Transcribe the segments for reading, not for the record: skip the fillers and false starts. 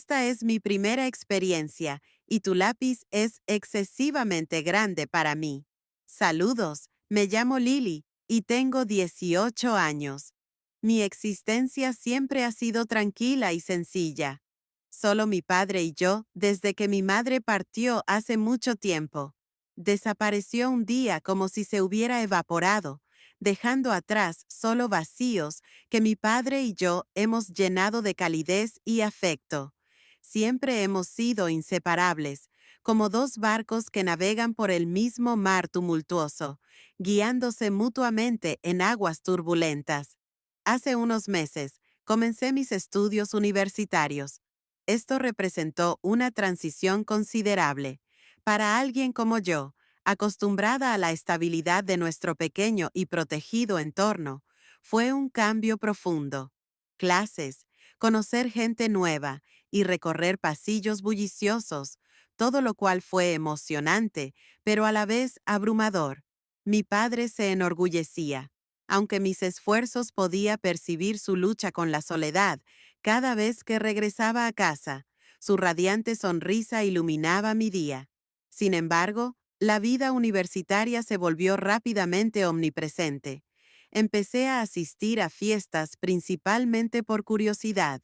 Esta es mi primera experiencia y tu lápiz es excesivamente grande para mí. Saludos, me llamo Lily y tengo 18 años. Mi existencia siempre ha sido tranquila y sencilla. Solo mi padre y yo desde que mi madre partió hace mucho tiempo. Desapareció un día como si se hubiera evaporado, dejando atrás solo vacíos que mi padre y yo hemos llenado de calidez y afecto. Siempre hemos sido inseparables, como dos barcos que navegan por el mismo mar tumultuoso, guiándose mutuamente en aguas turbulentas. Hace unos meses, comencé mis estudios universitarios. Esto representó una transición considerable. Para alguien como yo, acostumbrada a la estabilidad de nuestro pequeño y protegido entorno, fue un cambio profundo. Clases, conocer gente nueva y recorrer pasillos bulliciosos, todo lo cual fue emocionante, pero a la vez abrumador. Mi padre se enorgullecía. Aunque mis esfuerzos podía percibir su lucha con la soledad, cada vez que regresaba a casa, su radiante sonrisa iluminaba mi día. Sin embargo, la vida universitaria se volvió rápidamente omnipresente. Empecé a asistir a fiestas principalmente por curiosidad.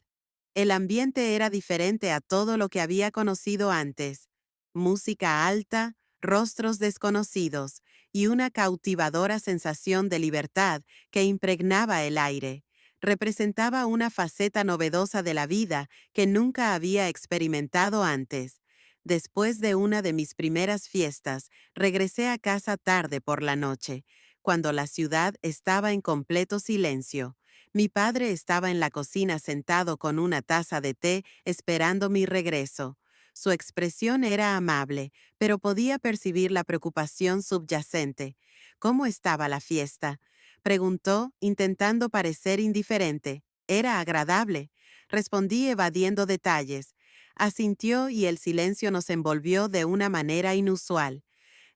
El ambiente era diferente a todo lo que había conocido antes. Música alta, rostros desconocidos y una cautivadora sensación de libertad que impregnaba el aire. Representaba una faceta novedosa de la vida que nunca había experimentado antes. Después de una de mis primeras fiestas, regresé a casa tarde por la noche, cuando la ciudad estaba en completo silencio. Mi padre estaba en la cocina sentado con una taza de té esperando mi regreso. Su expresión era amable, pero podía percibir la preocupación subyacente. ¿Cómo estaba la fiesta?, preguntó, intentando parecer indiferente. Era agradable. Respondí evadiendo detalles. Asintió y el silencio nos envolvió de una manera inusual.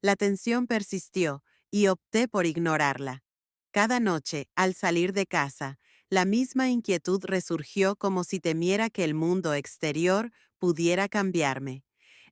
La tensión persistió y opté por ignorarla. Cada noche, al salir de casa, la misma inquietud resurgió como si temiera que el mundo exterior pudiera cambiarme.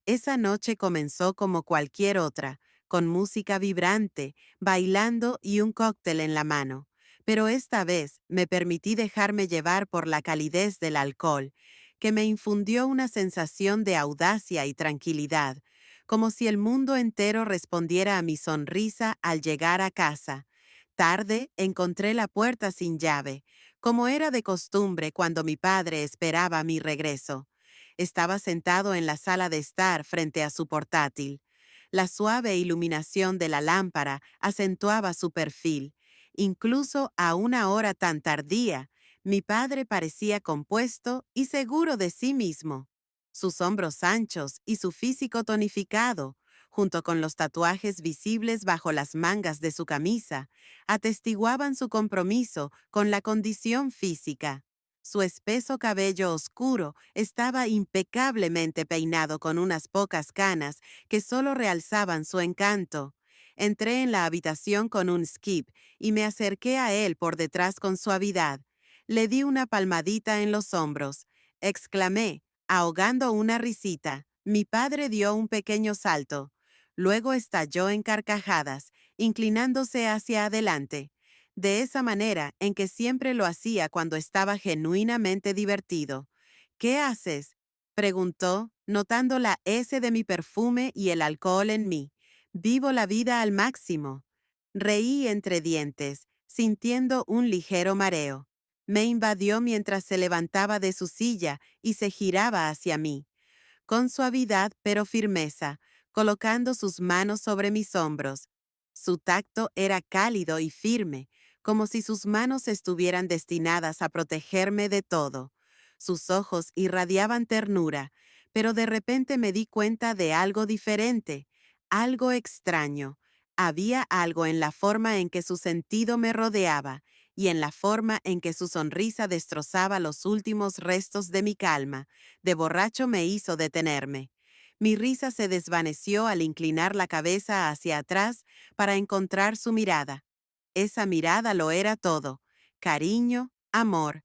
Esa noche comenzó como cualquier otra, con música vibrante, bailando y un cóctel en la mano. Pero esta vez me permití dejarme llevar por la calidez del alcohol, que me infundió una sensación de audacia y tranquilidad, como si el mundo entero respondiera a mi sonrisa al llegar a casa. Tarde encontré la puerta sin llave, como era de costumbre cuando mi padre esperaba mi regreso. Estaba sentado en la sala de estar frente a su portátil. La suave iluminación de la lámpara acentuaba su perfil. Incluso a una hora tan tardía, mi padre parecía compuesto y seguro de sí mismo. Sus hombros anchos y su físico tonificado, junto con los tatuajes visibles bajo las mangas de su camisa, atestiguaban su compromiso con la condición física. Su espeso cabello oscuro estaba impecablemente peinado con unas pocas canas que solo realzaban su encanto. Entré en la habitación con un skip y me acerqué a él por detrás con suavidad. Le di una palmadita en los hombros. Exclamé, ahogando una risita. Mi padre dio un pequeño salto. Luego estalló en carcajadas, inclinándose hacia adelante, de esa manera en que siempre lo hacía cuando estaba genuinamente divertido. ¿Qué haces?, preguntó, notando la S de mi perfume y el alcohol en mí. Vivo la vida al máximo. Reí entre dientes, sintiendo un ligero mareo. Me invadió mientras se levantaba de su silla y se giraba hacia mí, con suavidad pero firmeza, colocando sus manos sobre mis hombros. Su tacto era cálido y firme, como si sus manos estuvieran destinadas a protegerme de todo. Sus ojos irradiaban ternura, pero de repente me di cuenta de algo diferente, algo extraño. Había algo en la forma en que su sentido me rodeaba y en la forma en que su sonrisa destrozaba los últimos restos de mi calma. De borracho me hizo detenerme. Mi risa se desvaneció al inclinar la cabeza hacia atrás para encontrar su mirada. Esa mirada lo era todo: cariño, amor,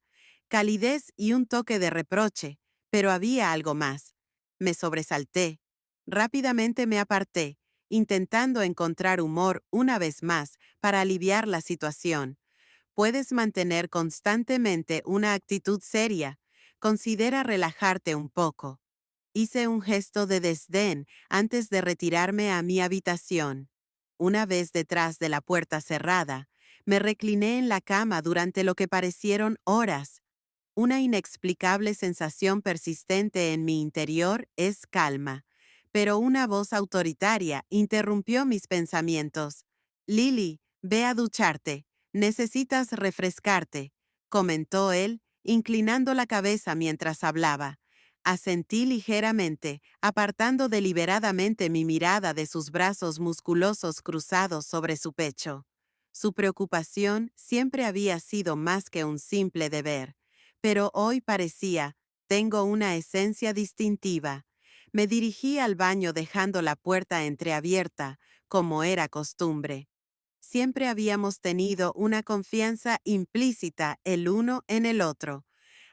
calidez y un toque de reproche, Pero había algo más. Me sobresalté. Rápidamente me aparté, intentando encontrar humor una vez más para aliviar la situación. Puedes mantener constantemente una actitud seria. Considera relajarte un poco. Hice un gesto de desdén antes de retirarme a mi habitación. Una vez detrás de la puerta cerrada, me recliné en la cama durante lo que parecieron horas. Una inexplicable sensación persistente en mi interior es calma, pero una voz autoritaria interrumpió mis pensamientos. Lily, ve a ducharte. Necesitas refrescarte, comentó él, inclinando la cabeza mientras hablaba. Asentí ligeramente, apartando deliberadamente mi mirada de sus brazos musculosos cruzados sobre su pecho. Su preocupación siempre había sido más que un simple deber, pero hoy parecía, tengo una esencia distintiva. Me dirigí al baño dejando la puerta entreabierta, como era costumbre. Siempre habíamos tenido una confianza implícita el uno en el otro.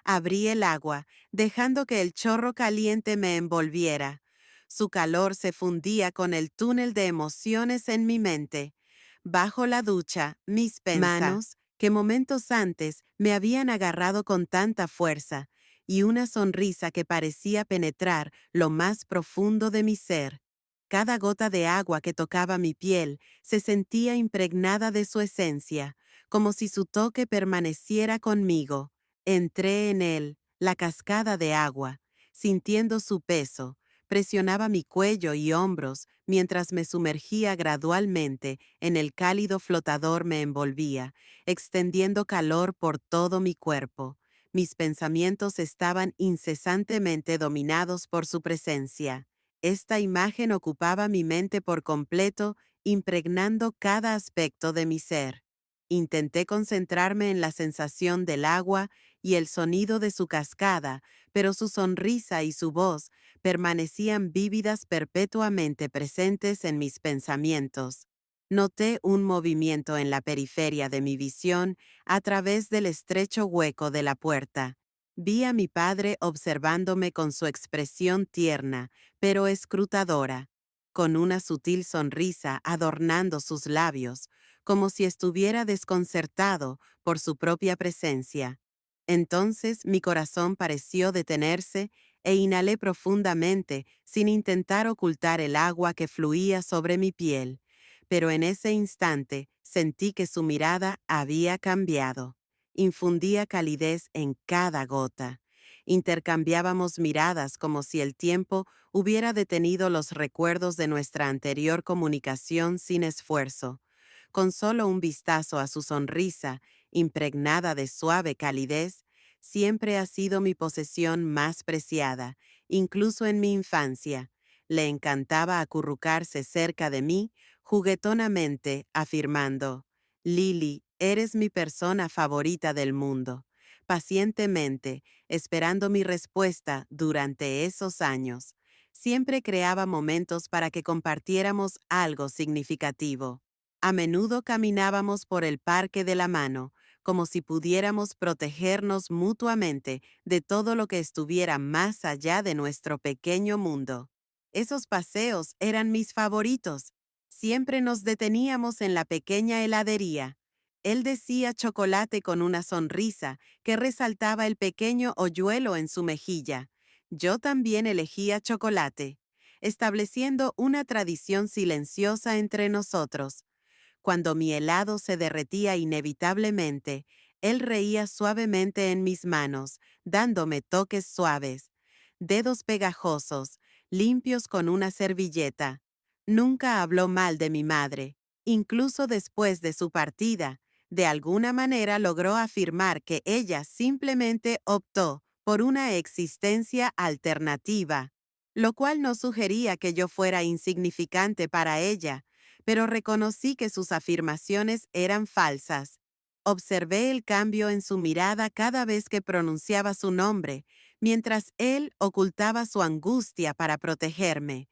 Abrí el agua, dejando que el chorro caliente me envolviera. Su calor se fundía con el túnel de emociones en mi mente. Bajo la ducha, mis manos, que momentos antes me habían agarrado con tanta fuerza, y una sonrisa que parecía penetrar lo más profundo de mi ser. Cada gota de agua que tocaba mi piel se sentía impregnada de su esencia, como si su toque permaneciera conmigo. Entré en él, la cascada de agua, sintiendo su peso. Presionaba mi cuello y hombros mientras me sumergía gradualmente en el cálido flotador me envolvía, extendiendo calor por todo mi cuerpo. Mis pensamientos estaban incesantemente dominados por su presencia. Esta imagen ocupaba mi mente por completo, impregnando cada aspecto de mi ser. Intenté concentrarme en la sensación del agua y el sonido de su cascada, pero su sonrisa y su voz permanecían vívidas perpetuamente presentes en mis pensamientos. Noté un movimiento en la periferia de mi visión a través del estrecho hueco de la puerta. Vi a mi padre observándome con su expresión tierna, pero escrutadora, con una sutil sonrisa adornando sus labios, como si estuviera desconcertado por su propia presencia. Entonces mi corazón pareció detenerse e inhalé profundamente sin intentar ocultar el agua que fluía sobre mi piel. Pero en ese instante sentí que su mirada había cambiado. Infundía calidez en cada gota. Intercambiábamos miradas como si el tiempo hubiera detenido los recuerdos de nuestra anterior comunicación sin esfuerzo. Con solo un vistazo a su sonrisa, impregnada de suave calidez, siempre ha sido mi posesión más preciada, incluso en mi infancia. Le encantaba acurrucarse cerca de mí, juguetonamente, afirmando, «Lily, eres mi persona favorita del mundo». Pacientemente, esperando mi respuesta durante esos años, siempre creaba momentos para que compartiéramos algo significativo. A menudo caminábamos por el parque de la mano, como si pudiéramos protegernos mutuamente de todo lo que estuviera más allá de nuestro pequeño mundo. Esos paseos eran mis favoritos. Siempre nos deteníamos en la pequeña heladería. Él decía chocolate con una sonrisa que resaltaba el pequeño hoyuelo en su mejilla. Yo también elegía chocolate, estableciendo una tradición silenciosa entre nosotros. Cuando mi helado se derretía inevitablemente, él reía suavemente en mis manos, dándome toques suaves, dedos pegajosos, limpios con una servilleta. Nunca habló mal de mi madre. Incluso después de su partida, de alguna manera logró afirmar que ella simplemente optó por una existencia alternativa, lo cual no sugería que yo fuera insignificante para ella, pero reconocí que sus afirmaciones eran falsas. Observé el cambio en su mirada cada vez que pronunciaba su nombre, mientras él ocultaba su angustia para protegerme.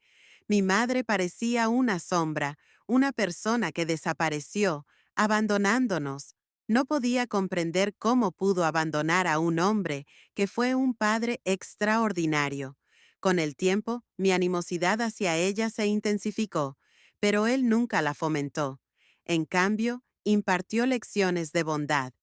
Mi madre parecía una sombra, una persona que desapareció, abandonándonos. No podía comprender cómo pudo abandonar a un hombre que fue un padre extraordinario. Con el tiempo, mi animosidad hacia ella se intensificó, pero él nunca la fomentó. En cambio, impartió lecciones de bondad.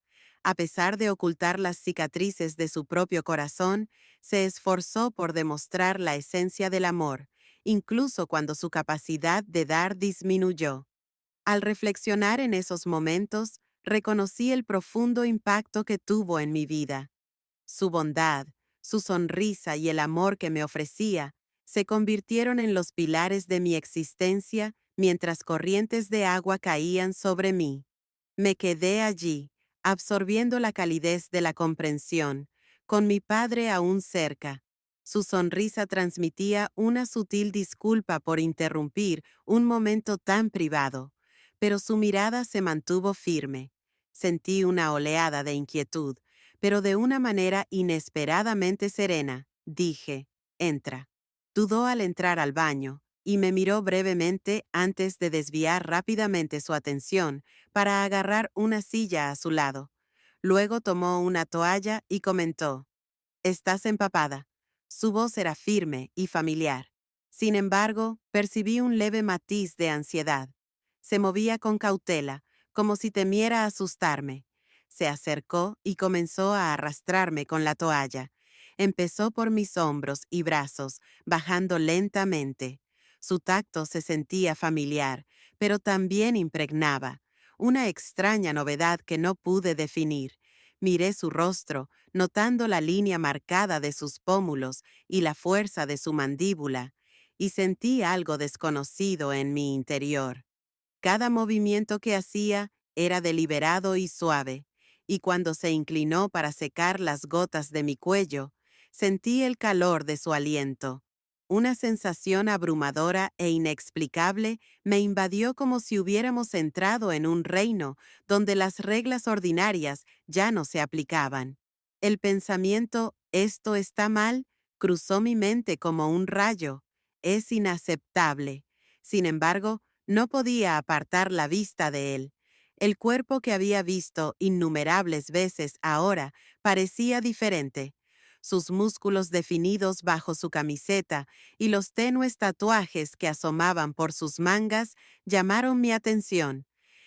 A pesar de ocultar las cicatrices de su propio corazón, se esforzó por demostrar la esencia del amor, incluso cuando su capacidad de dar disminuyó. Al reflexionar en esos momentos, reconocí el profundo impacto que tuvo en mi vida. Su bondad, su sonrisa y el amor que me ofrecía se convirtieron en los pilares de mi existencia mientras corrientes de agua caían sobre mí. Me quedé allí, absorbiendo la calidez de la comprensión, con mi padre aún cerca. Su sonrisa transmitía una sutil disculpa por interrumpir un momento tan privado, pero su mirada se mantuvo firme. Sentí una oleada de inquietud, pero de una manera inesperadamente serena. Dije, entra. Dudó al entrar al baño y me miró brevemente antes de desviar rápidamente su atención para agarrar una silla a su lado. Luego tomó una toalla y comentó, «Estás empapada». Su voz era firme y familiar. Sin embargo, percibí un leve matiz de ansiedad. Se movía con cautela, como si temiera asustarme. Se acercó y comenzó a arrastrarme con la toalla. Empezó por mis hombros y brazos, bajando lentamente. Su tacto se sentía familiar, pero también impregnaba una extraña novedad que no pude definir. Miré su rostro, notando la línea marcada de sus pómulos y la fuerza de su mandíbula, y sentí algo desconocido en mi interior. Cada movimiento que hacía era deliberado y suave, y cuando se inclinó para secar las gotas de mi cuello, sentí el calor de su aliento. Una sensación abrumadora e inexplicable me invadió como si hubiéramos entrado en un reino donde las reglas ordinarias ya no se aplicaban. El pensamiento, «esto está mal», cruzó mi mente como un rayo. Es inaceptable. Sin embargo, no podía apartar la vista de él. El cuerpo que había visto innumerables veces ahora parecía diferente. Sus músculos definidos bajo su camiseta y los tenues tatuajes que asomaban por sus mangas llamaron mi atención.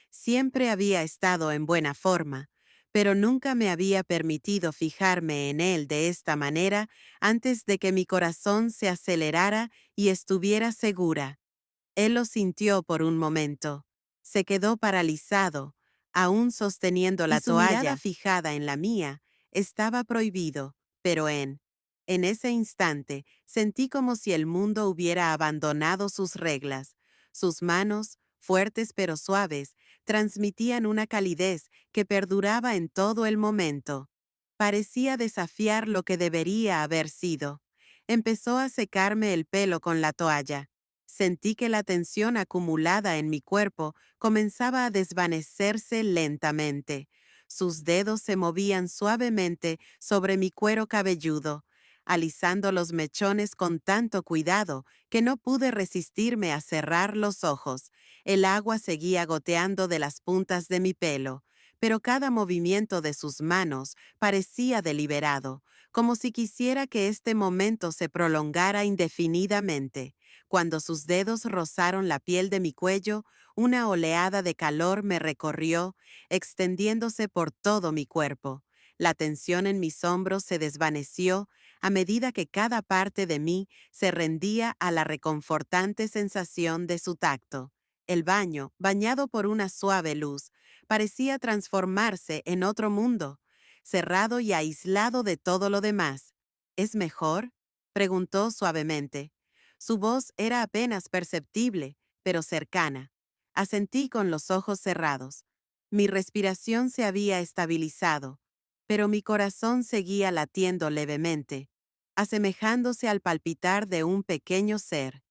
Siempre había estado en buena forma, pero nunca me había permitido fijarme en él de esta manera antes de que mi corazón se acelerara y estuviera segura. Él lo sintió por un momento. Se quedó paralizado, aún sosteniendo la toalla. Y su mirada fijada en la mía estaba prohibido, pero en ese instante sentí como si el mundo hubiera abandonado sus reglas. Sus manos, fuertes pero suaves, transmitían una calidez que perduraba en todo el momento. Parecía desafiar lo que debería haber sido. Empezó a secarme el pelo con la toalla. Sentí que la tensión acumulada en mi cuerpo comenzaba a desvanecerse lentamente. Sus dedos se movían suavemente sobre mi cuero cabelludo, alisando los mechones con tanto cuidado que no pude resistirme a cerrar los ojos. El agua seguía goteando de las puntas de mi pelo, pero cada movimiento de sus manos parecía deliberado, como si quisiera que este momento se prolongara indefinidamente. Cuando sus dedos rozaron la piel de mi cuello, una oleada de calor me recorrió, extendiéndose por todo mi cuerpo. La tensión en mis hombros se desvaneció a medida que cada parte de mí se rendía a la reconfortante sensación de su tacto. El baño, bañado por una suave luz, parecía transformarse en otro mundo, cerrado y aislado de todo lo demás. ¿Es mejor?, preguntó suavemente. Su voz era apenas perceptible, pero cercana. Asentí con los ojos cerrados. Mi respiración se había estabilizado, pero mi corazón seguía latiendo levemente, asemejándose al palpitar de un pequeño ser.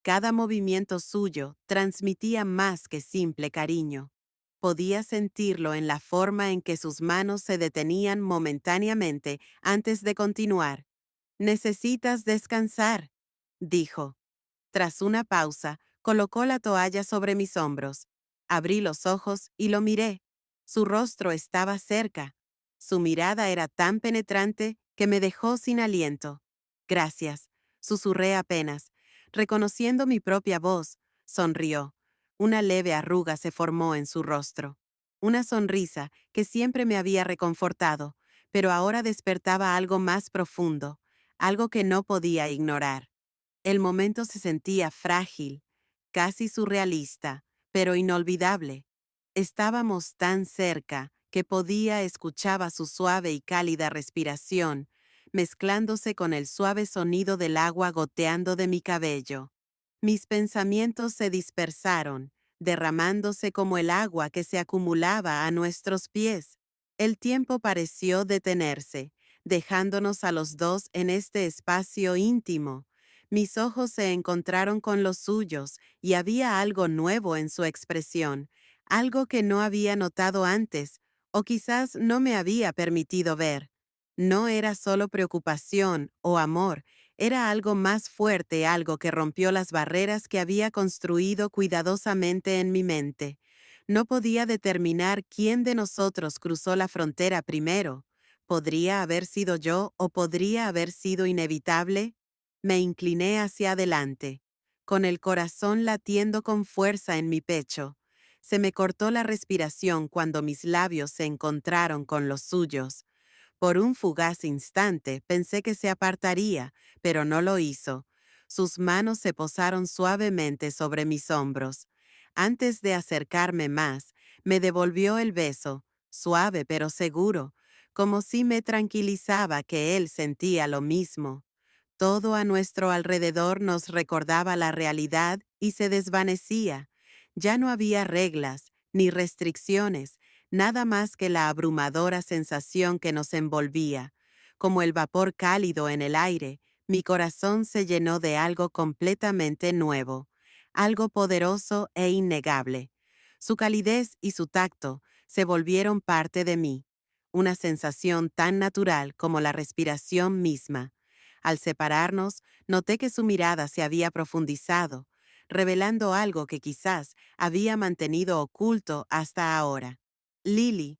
Cada movimiento suyo transmitía más que simple cariño. Podía sentirlo en la forma en que sus manos se detenían momentáneamente antes de continuar. «Necesitas descansar», dijo. Tras una pausa, colocó la toalla sobre mis hombros. Abrí los ojos y lo miré. Su rostro estaba cerca. Su mirada era tan penetrante que me dejó sin aliento. Gracias, susurré apenas. Reconociendo mi propia voz, sonrió. Una leve arruga se formó en su rostro. Una sonrisa que siempre me había reconfortado, pero ahora despertaba algo más profundo, algo que no podía ignorar. El momento se sentía frágil, casi surrealista, pero inolvidable. Estábamos tan cerca que escuchaba su suave y cálida respiración, mezclándose con el suave sonido del agua goteando de mi cabello. Mis pensamientos se dispersaron, derramándose como el agua que se acumulaba a nuestros pies. El tiempo pareció detenerse, dejándonos a los dos en este espacio íntimo. Mis ojos se encontraron con los suyos y había algo nuevo en su expresión, algo que no había notado antes, o quizás no me había permitido ver. No era solo preocupación o amor, era algo más fuerte, algo que rompió las barreras que había construido cuidadosamente en mi mente. No podía determinar quién de nosotros cruzó la frontera primero. ¿Podría haber sido yo o podría haber sido inevitable? Me incliné hacia adelante, con el corazón latiendo con fuerza en mi pecho. Se me cortó la respiración cuando mis labios se encontraron con los suyos. Por un fugaz instante pensé que se apartaría, pero no lo hizo. Sus manos se posaron suavemente sobre mis hombros. Antes de acercarme más, me devolvió el beso, suave pero seguro, como si me tranquilizaba que él sentía lo mismo. Todo a nuestro alrededor nos recordaba la realidad y se desvanecía. Ya no había reglas ni restricciones, nada más que la abrumadora sensación que nos envolvía. Como el vapor cálido en el aire, mi corazón se llenó de algo completamente nuevo, algo poderoso e innegable. Su calidez y su tacto se volvieron parte de mí, una sensación tan natural como la respiración misma. Al separarnos, noté que su mirada se había profundizado, revelando algo que quizás había mantenido oculto hasta ahora. Lily,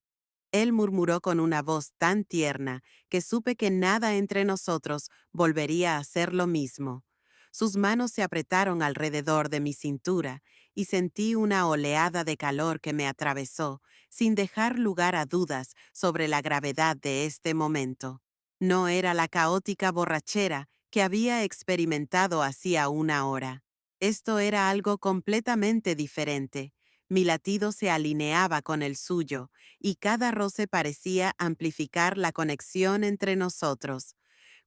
él murmuró con una voz tan tierna que supe que nada entre nosotros volvería a ser lo mismo. Sus manos se apretaron alrededor de mi cintura y sentí una oleada de calor que me atravesó, sin dejar lugar a dudas sobre la gravedad de este momento. No era la caótica borrachera que había experimentado hacía una hora. Esto era algo completamente diferente. Mi latido se alineaba con el suyo, y cada roce parecía amplificar la conexión entre nosotros.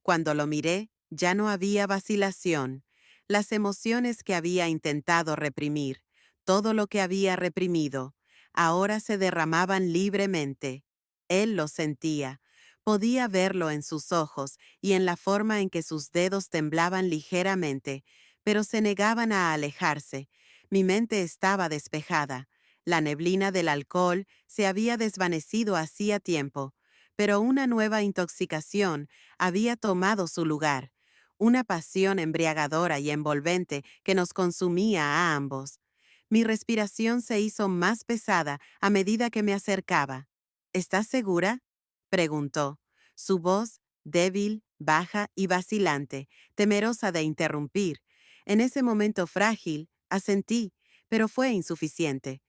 Cuando lo miré, ya no había vacilación. Las emociones que había intentado reprimir, todo lo que había reprimido, ahora se derramaban libremente. Él lo sentía. Podía verlo en sus ojos y en la forma en que sus dedos temblaban ligeramente, pero se negaban a alejarse. Mi mente estaba despejada. La neblina del alcohol se había desvanecido hacía tiempo, pero una nueva intoxicación había tomado su lugar, una pasión embriagadora y envolvente que nos consumía a ambos. Mi respiración se hizo más pesada a medida que me acercaba. ¿Estás segura?, preguntó. Su voz, débil, baja y vacilante, temerosa de interrumpir. En ese momento frágil, asentí, pero fue insuficiente.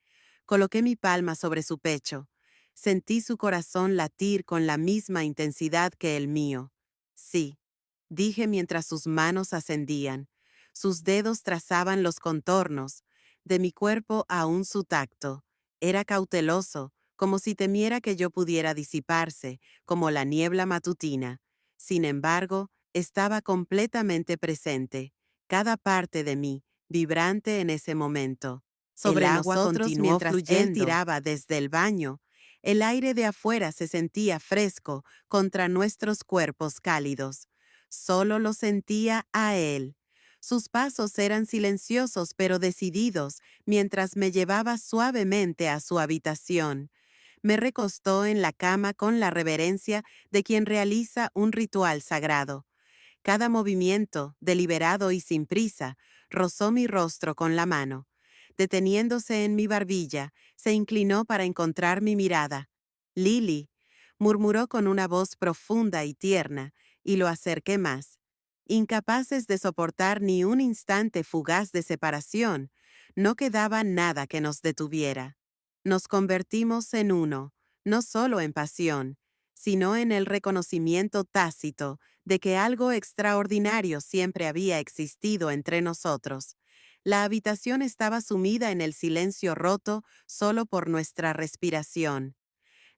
Coloqué mi palma sobre su pecho. Sentí su corazón latir con la misma intensidad que el mío. Sí, dije mientras sus manos ascendían. Sus dedos trazaban los contornos. De mi cuerpo aún su tacto. Era cauteloso, como si temiera que yo pudiera disiparse, como la niebla matutina. Sin embargo, estaba completamente presente, cada parte de mí, vibrante en ese momento. Sobre el agua continuó mientras fluyendo. Él tiraba desde el baño. El aire de afuera se sentía fresco contra nuestros cuerpos cálidos. Solo lo sentía a él. Sus pasos eran silenciosos pero decididos mientras me llevaba suavemente a su habitación. Me recostó en la cama con la reverencia de quien realiza un ritual sagrado. Cada movimiento, deliberado y sin prisa, rozó mi rostro con la mano. Deteniéndose en mi barbilla, se inclinó para encontrar mi mirada. Lily, murmuró con una voz profunda y tierna, y lo acerqué más. Incapaces de soportar ni un instante fugaz de separación, no quedaba nada que nos detuviera. Nos convertimos en uno, no solo en pasión, sino en el reconocimiento tácito de que algo extraordinario siempre había existido entre nosotros. La habitación estaba sumida en el silencio roto solo por nuestra respiración.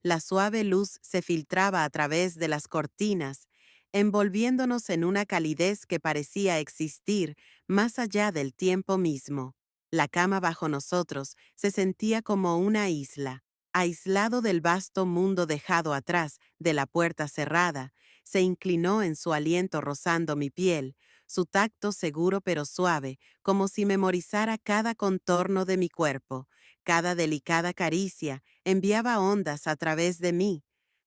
La suave luz se filtraba a través de las cortinas, envolviéndonos en una calidez que parecía existir más allá del tiempo mismo. La cama bajo nosotros se sentía como una isla, aislado del vasto mundo dejado atrás de la puerta cerrada. Se inclinó en su aliento rozando mi piel, su tacto seguro pero suave, como si memorizara cada contorno de mi cuerpo. Cada delicada caricia enviaba ondas a través de mí,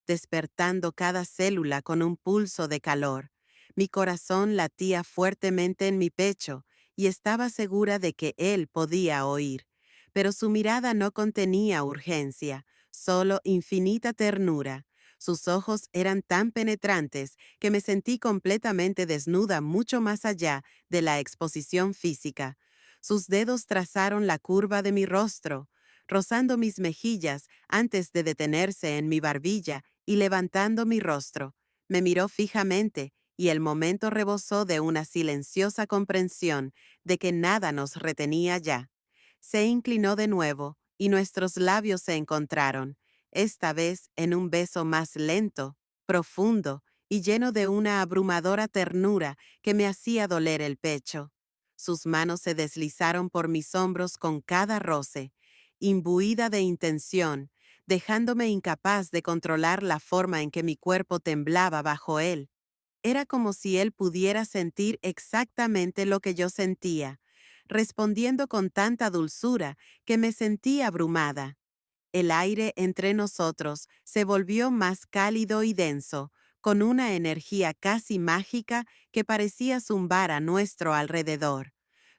despertando cada célula con un pulso de calor. Mi corazón latía fuertemente en mi pecho y estaba segura de que él podía oír. Pero su mirada no contenía urgencia, solo infinita ternura. Sus ojos eran tan penetrantes que me sentí completamente desnuda mucho más allá de la exposición física. Sus dedos trazaron la curva de mi rostro, rozando mis mejillas antes de detenerse en mi barbilla y levantando mi rostro. Me miró fijamente y el momento rebosó de una silenciosa comprensión de que nada nos retenía ya. Se inclinó de nuevo y nuestros labios se encontraron, esta vez en un beso más lento, profundo y lleno de una abrumadora ternura que me hacía doler el pecho. Sus manos se deslizaron por mis hombros con cada roce, imbuida de intención, dejándome incapaz de controlar la forma en que mi cuerpo temblaba bajo él. Era como si él pudiera sentir exactamente lo que yo sentía, respondiendo con tanta dulzura que me sentí abrumada. El aire entre nosotros se volvió más cálido y denso, con una energía casi mágica que parecía zumbar a nuestro alrededor.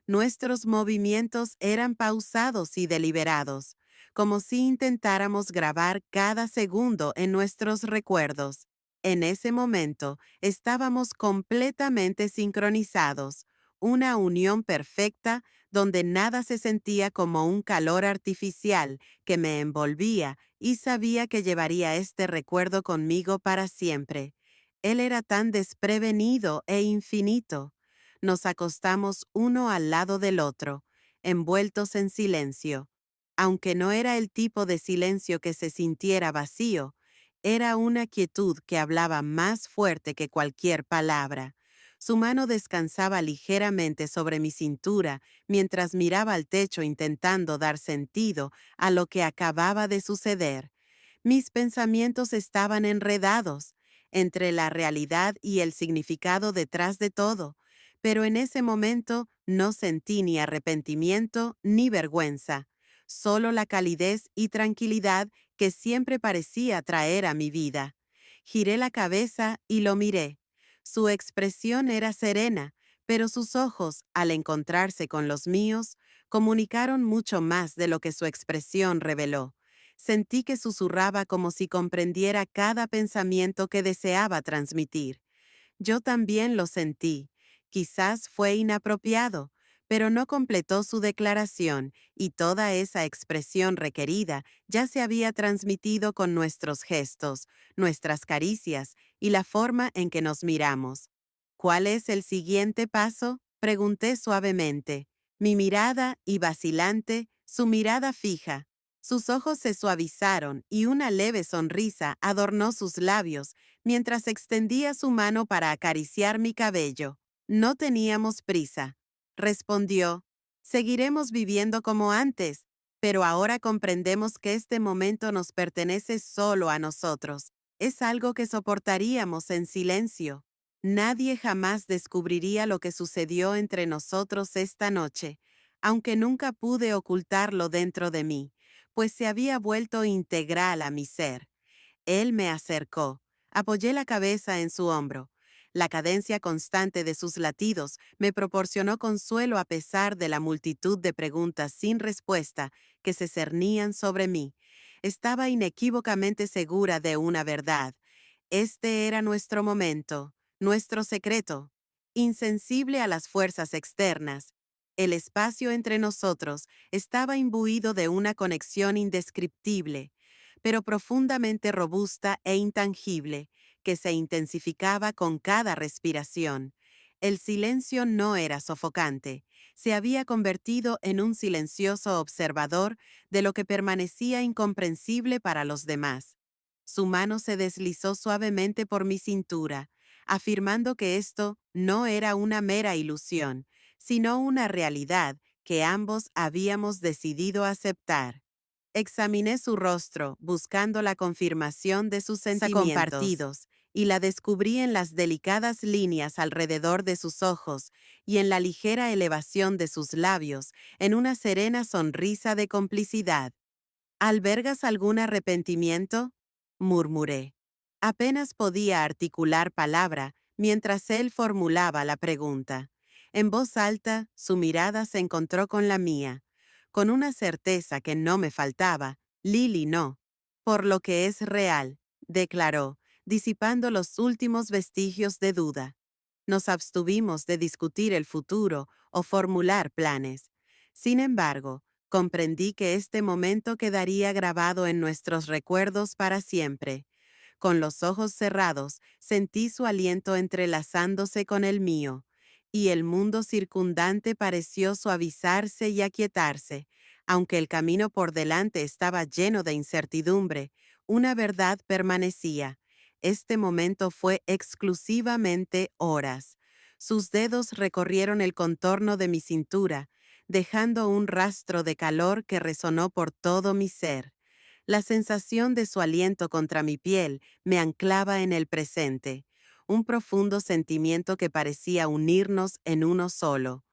Nuestros movimientos eran pausados y deliberados, como si intentáramos grabar cada segundo en nuestros recuerdos. En ese momento estábamos completamente sincronizados, una unión perfecta donde nada se sentía como un calor artificial que me envolvía y sabía que llevaría este recuerdo conmigo para siempre. Él era tan desprevenido e infinito. Nos acostamos uno al lado del otro, envueltos en silencio. Aunque no era el tipo de silencio que se sintiera vacío, era una quietud que hablaba más fuerte que cualquier palabra. Su mano descansaba ligeramente sobre mi cintura mientras miraba al techo intentando dar sentido a lo que acababa de suceder. Mis pensamientos estaban enredados entre la realidad y el significado detrás de todo, pero en ese momento no sentí ni arrepentimiento ni vergüenza, solo la calidez y tranquilidad que siempre parecía traer a mi vida. Giré la cabeza y lo miré. Su expresión era serena, pero sus ojos, al encontrarse con los míos, comunicaron mucho más de lo que su expresión reveló. Sentí que susurraba como si comprendiera cada pensamiento que deseaba transmitir. Yo también lo sentí. Quizás fue inapropiado, pero no completó su declaración y toda esa expresión requerida ya se había transmitido con nuestros gestos, nuestras caricias y la forma en que nos miramos. ¿Cuál es el siguiente paso? Pregunté suavemente. Mi mirada y vacilante, su mirada fija. Sus ojos se suavizaron y una leve sonrisa adornó sus labios mientras extendía su mano para acariciar mi cabello. No teníamos prisa. Respondió, seguiremos viviendo como antes, pero ahora comprendemos que este momento nos pertenece solo a nosotros. Es algo que soportaríamos en silencio. Nadie jamás descubriría lo que sucedió entre nosotros esta noche, aunque nunca pude ocultarlo dentro de mí, pues se había vuelto integral a mi ser. Él me acercó. Apoyé la cabeza en su hombro. La cadencia constante de sus latidos me proporcionó consuelo a pesar de la multitud de preguntas sin respuesta que se cernían sobre mí. Estaba inequívocamente segura de una verdad. Este era nuestro momento, nuestro secreto. Insensible a las fuerzas externas, el espacio entre nosotros estaba imbuido de una conexión indescriptible, pero profundamente robusta e intangible, que se intensificaba con cada respiración. El silencio no era sofocante, se había convertido en un silencioso observador de lo que permanecía incomprensible para los demás. Su mano se deslizó suavemente por mi cintura, afirmando que esto no era una mera ilusión, sino una realidad que ambos habíamos decidido aceptar. Examiné su rostro, buscando la confirmación de sus sentimientos compartidos, y la descubrí en las delicadas líneas alrededor de sus ojos y en la ligera elevación de sus labios, en una serena sonrisa de complicidad. ¿Albergas algún arrepentimiento?, murmuré. Apenas podía articular palabra mientras él formulaba la pregunta. En voz alta, su mirada se encontró con la mía. Con una certeza que no me faltaba, Lily no. Por lo que es real, declaró, disipando los últimos vestigios de duda. Nos abstuvimos de discutir el futuro o formular planes. Sin embargo, comprendí que este momento quedaría grabado en nuestros recuerdos para siempre. Con los ojos cerrados, sentí su aliento entrelazándose con el mío, y el mundo circundante pareció suavizarse y aquietarse. Aunque el camino por delante estaba lleno de incertidumbre, una verdad permanecía. Este momento fue exclusivamente horas. Sus dedos recorrieron el contorno de mi cintura, dejando un rastro de calor que resonó por todo mi ser. La sensación de su aliento contra mi piel me anclaba en el presente, un profundo sentimiento que parecía unirnos en uno solo.